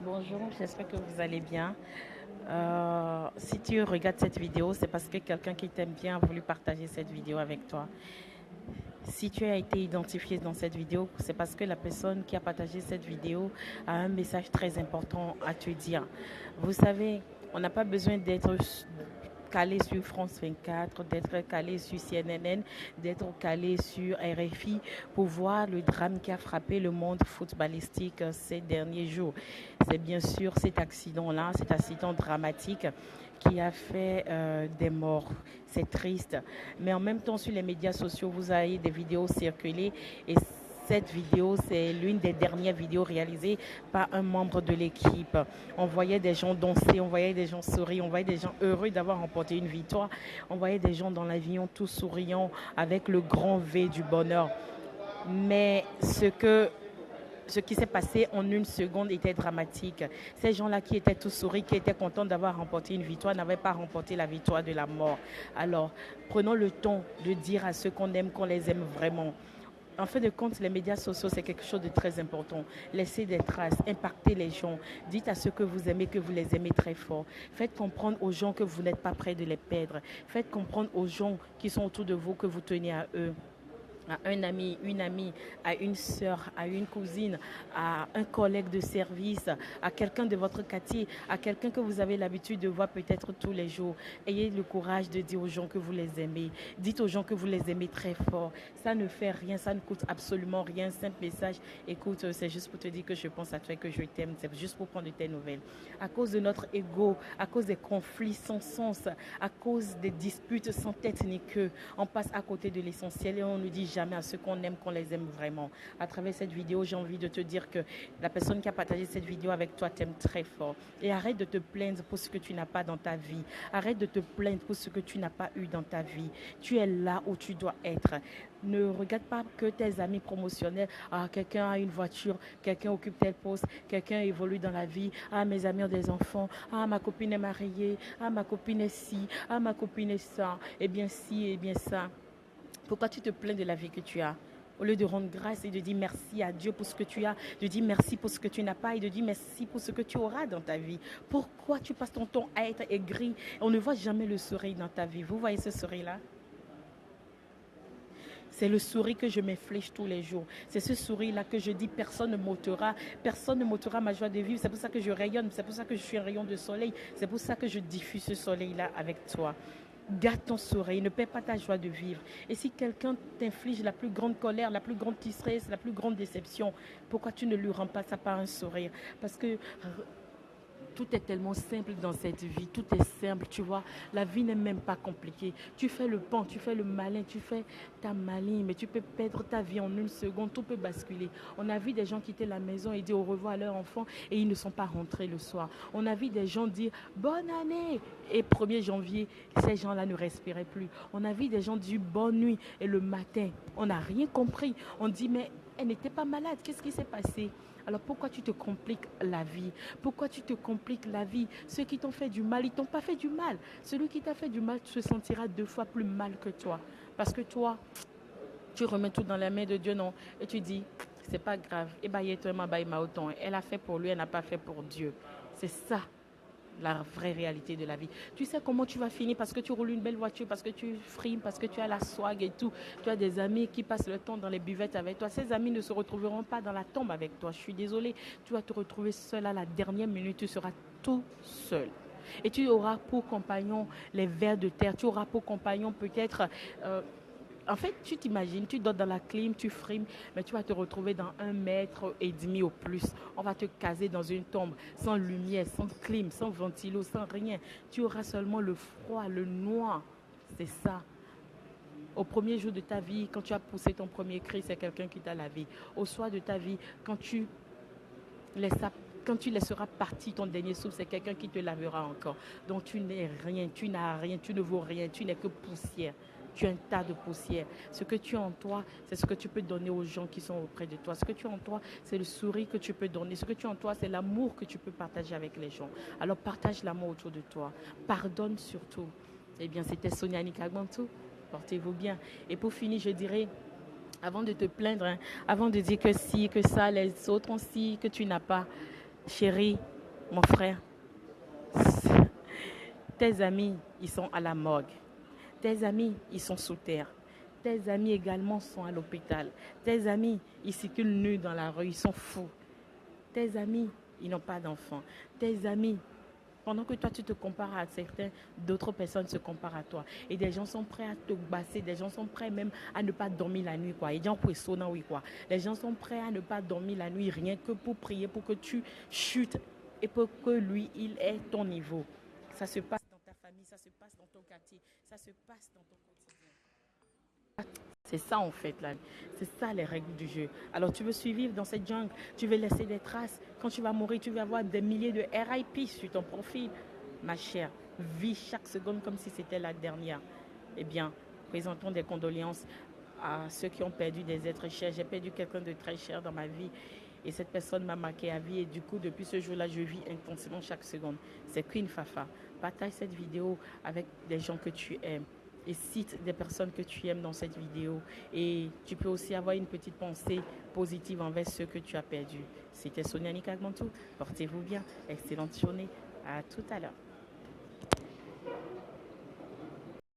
Bonjour, j'espère que vous allez bien. Si tu regardes cette vidéo, c'est parce que quelqu'un qui t'aime bien a voulu partager cette vidéo avec toi. Si tu as été identifié dans cette vidéo, c'est parce que la personne qui a partagé cette vidéo a un message très important à te dire. Vous savez, on n'a pas besoin d'être calé sur France 24, d'être calé sur CNN, d'être calé sur RFI pour voir le drame qui a frappé le monde footballistique ces derniers jours. C'est bien sûr cet accident-là, cet accident dramatique qui a fait des morts. C'est triste. Mais en même temps, sur les médias sociaux, vous avez des vidéos circulées et cette vidéo, c'est l'une des dernières vidéos réalisées par un membre de l'équipe. On voyait des gens danser, on voyait des gens sourire, on voyait des gens heureux d'avoir remporté une victoire. On voyait des gens dans l'avion tous souriants avec le grand V du bonheur. Mais ce qui s'est passé en une seconde était dramatique. Ces gens-là qui étaient tous souris, qui étaient contents d'avoir remporté une victoire, n'avaient pas remporté la victoire de la mort. Alors, prenons le temps de dire à ceux qu'on aime qu'on les aime vraiment. En fin de compte, les médias sociaux, c'est quelque chose de très important. Laissez des traces, impactez les gens. Dites à ceux que vous aimez que vous les aimez très fort. Faites comprendre aux gens que vous n'êtes pas prêt de les perdre. Faites comprendre aux gens qui sont autour de vous que vous tenez à eux, à un ami, une amie, à une sœur, à une cousine, à un collègue de service, à quelqu'un de votre quartier, à quelqu'un que vous avez l'habitude de voir peut-être tous les jours. Ayez le courage de dire aux gens que vous les aimez. Dites aux gens que vous les aimez très fort. Ça ne fait rien, ça ne coûte absolument rien. Simple message. Écoute, c'est juste pour te dire que je pense à toi et que je t'aime. C'est juste pour prendre de tes nouvelles. À cause de notre ego, à cause des conflits sans sens, à cause des disputes sans tête ni queue, on passe à côté de l'essentiel et on ne dit jamais à ceux qu'on aime qu'on les aime vraiment. À travers cette vidéo, j'ai envie de te dire que la personne qui a partagé cette vidéo avec toi t'aime très fort. Et arrête de te plaindre pour ce que tu n'as pas dans ta vie. Arrête de te plaindre pour ce que tu n'as pas eu dans ta vie. Tu es là où tu dois être. Ne regarde pas que tes amis promotionnels. Ah, quelqu'un a une voiture, quelqu'un occupe tel poste, quelqu'un évolue dans la vie. Ah, mes amis ont des enfants. Ah, ma copine est mariée. Ah, ma copine est ci. Ah, ma copine est ça. Eh bien, ci, eh bien, ça. Pourquoi tu te plains de la vie que tu as? Au lieu de rendre grâce et de dire merci à Dieu pour ce que tu as, de dire merci pour ce que tu n'as pas et de dire merci pour ce que tu auras dans ta vie. Pourquoi tu passes ton temps à être aigri? On ne voit jamais le sourire dans ta vie. Vous voyez ce sourire-là? C'est le sourire que je m'inflige tous les jours. C'est ce sourire-là que je dis personne ne m'ôtera ma joie de vivre. C'est pour ça que je rayonne, c'est pour ça que je suis un rayon de soleil, c'est pour ça que je diffuse ce soleil-là avec toi. Garde ton sourire, ne perds pas ta joie de vivre. Et si quelqu'un t'inflige la plus grande colère, la plus grande tristesse, la plus grande déception, pourquoi tu ne lui rends pas ça par un sourire? Parce que tout est tellement simple dans cette vie, tout est simple, tu vois. La vie n'est même pas compliquée. Tu fais le pan, tu fais le malin, tu fais ta maligne, mais tu peux perdre ta vie en une seconde, tout peut basculer. On a vu des gens quitter la maison et dire au revoir à leur enfant et ils ne sont pas rentrés le soir. On a vu des gens dire bonne année et 1er janvier, ces gens-là ne respiraient plus. On a vu des gens dire bonne nuit et le matin, on n'a rien compris. On dit mais elle n'était pas malade, qu'est-ce qui s'est passé? Alors pourquoi tu te compliques la vie? Pourquoi tu te compliques la vie? Ceux qui t'ont fait du mal, ils t'ont pas fait du mal. Celui qui t'a fait du mal se sentira 2 fois plus mal que toi. Parce que toi, tu remets tout dans la main de Dieu, non? Et tu dis, c'est pas grave. Et bah, elle a fait pour lui, elle n'a pas fait pour Dieu. C'est ça la vraie réalité de la vie. Tu sais comment tu vas finir parce que tu roules une belle voiture, parce que tu frimes, parce que tu as la swag et tout. Tu as des amis qui passent le temps dans les buvettes avec toi. Ces amis ne se retrouveront pas dans la tombe avec toi. Je suis désolée. Tu vas te retrouver seul à la dernière minute. Tu seras tout seul. Et tu auras pour compagnon les vers de terre. Tu auras pour compagnon peut-être en fait, tu t'imagines, tu dors dans la clim, tu frimes, mais tu vas te retrouver dans 1,5 m au plus. On va te caser dans une tombe, sans lumière, sans clim, sans ventilo, sans rien. Tu auras seulement le froid, le noir. C'est ça. Au premier jour de ta vie, quand tu as poussé ton premier cri, c'est quelqu'un qui t'a lavé. Au soir de ta vie, laisses, quand tu laisseras partir ton dernier souffle, c'est quelqu'un qui te lavera encore. Donc tu n'es rien, tu n'as rien, tu ne vaux rien, tu n'es que poussière. Tu es un tas de poussière. Ce que tu as en toi, c'est ce que tu peux donner aux gens qui sont auprès de toi. Ce que tu as en toi, c'est le sourire que tu peux donner. Ce que tu as en toi, c'est l'amour que tu peux partager avec les gens. Alors partage l'amour autour de toi. Pardonne surtout. Eh bien, c'était Sonia Nikagbantou. Portez-vous bien. Et pour finir, je dirais, avant de te plaindre, hein, avant de dire que si, que ça, les autres ont si, que tu n'as pas, Chérie, mon frère, tes amis, ils sont à la morgue. Tes amis, ils sont sous terre. Tes amis également sont à l'hôpital. Tes amis, ils circulent nus dans la rue, ils sont fous. Tes amis, ils n'ont pas d'enfants. Tes amis, pendant que toi tu te compares à certains, d'autres personnes se comparent à toi. Et des gens sont prêts à te basser, des gens sont prêts même à ne pas dormir la nuit, quoi. Et gens pour sonner, oui, quoi. Les gens sont prêts à ne pas dormir la nuit, rien que pour prier, pour que tu chutes et pour que lui, il ait ton niveau. Ça se passe dans ta famille, ça se passe dans ton quartier, ça se passe dans ton quotidien. C'est ça en fait là. C'est ça les règles du jeu. Alors tu veux survivre dans cette jungle, tu veux laisser des traces. Quand tu vas mourir, tu vas avoir des milliers de RIP sur ton profil. Ma chère, vis chaque seconde comme si c'était la dernière. Eh bien, présentons des condoléances à ceux qui ont perdu des êtres chers. J'ai perdu quelqu'un de très cher dans ma vie. Et cette personne m'a marqué à vie. Et du coup, depuis ce jour-là, je vis intensément chaque seconde. C'est Queen Fafa. Partage cette vidéo avec des gens que tu aimes et cite des personnes que tu aimes dans cette vidéo. Et tu peux aussi avoir une petite pensée positive envers ceux que tu as perdus. C'était Sonia Nikagmantou. Portez-vous bien. Excellente journée. À tout à l'heure.